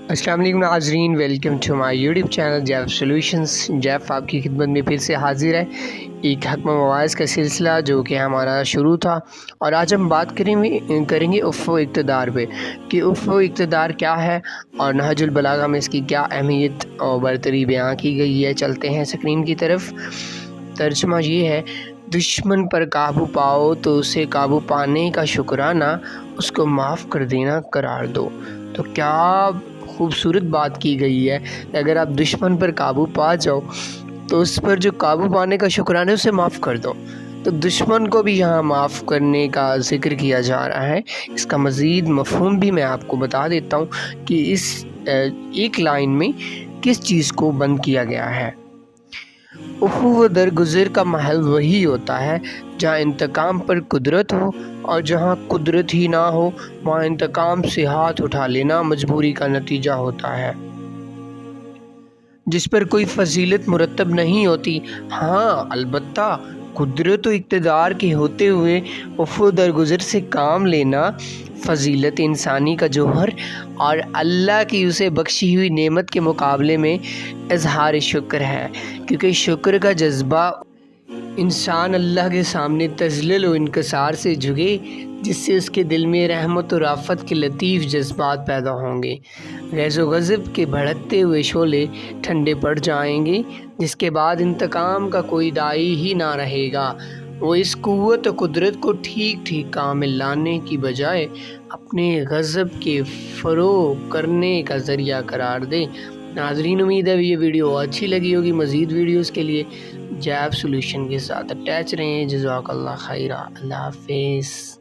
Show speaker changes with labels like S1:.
S1: अस्सलाम वालेकुम नाज़रीन, welcome to my YouTube channel जैफ सॉल्यूशंस। जैफ आपकी खिदमत में फिर से हाजिर है एक हक़ मवाज़ का सिलसिला जो कि हमारा शुरू था। और आज हम बात करेंगे उफ़्फ़ो इक़्तिदार पे कि उफ़्फ़ो इक़्तिदार क्या है और नहजुल बलागा में इसकी क्या अहमियत और बरतरी बयां की गई है। चलते हैं स्क्रीन की तरफ। तर्जुमा ये है, दुश्मन पर काबू पाओ तो उसे काबू पाने का शुक्राना उसको माफ़ कर देना करार दो। तो क्या खूबसूरत बात की गई है। अगर आप दुश्मन पर काबू पा जाओ तो उस पर जो काबू पाने का शुक्राना है उसे माफ़ कर दो। तो दुश्मन को भी यहाँ माफ़ करने का ज़िक्र किया जा रहा है। इसका मज़ीद मफ़हूम भी मैं आपको बता देता हूँ कि इस एक लाइन में किस चीज़ को बंद किया गया है। उफ़्फ़ो दरगुज़र का महल वही होता है जहाँ इंतकाम पर कुदरत हो, और जहाँ कुदरत ही ना हो वहाँ इंतकाम से हाथ उठा लेना मजबूरी का नतीजा होता है। जिस पर कोई फजीलत मुरतब नहीं होती, हाँ अलबत्ता कुदरत व इक़्तिदार के होते हुए उफ़्फ़ो दरगुज़र से काम लेना फ़जीलत इंसानी का जौहर और अल्लाह की उसे बख्शी हुई नेमत के मुकाबले में इज़हार शुक्र है। क्योंकि शुक्र का जज्बा इंसान अल्लाह के सामने तज़ल्लुल व इनकिसार से झुके, जिससे उसके दिल में रहमत और राफ़त के लतीफ़ जज्बात पैदा होंगे। गैज़ो गज़ब के भड़कते हुए शोले ठंडे पड़ जाएंगे, जिसके बाद इंतकाम का कोई दाई ही ना रहेगा। वो इस कुव्वत व कुदरत को ठीक ठीक काम में लाने की बजाय अपने गज़ब के फ़रोग़ करने का ज़रिया करार दे। नाज़रीन, उम्मीद है ये वीडियो अच्छी लगी होगी। मज़ीद वीडियोज़ के लिए जैफ सॉल्यूशन के साथ अटैच रहें। जज़ाकल्लाह खैरा। अल्लाह हाफ़िज़।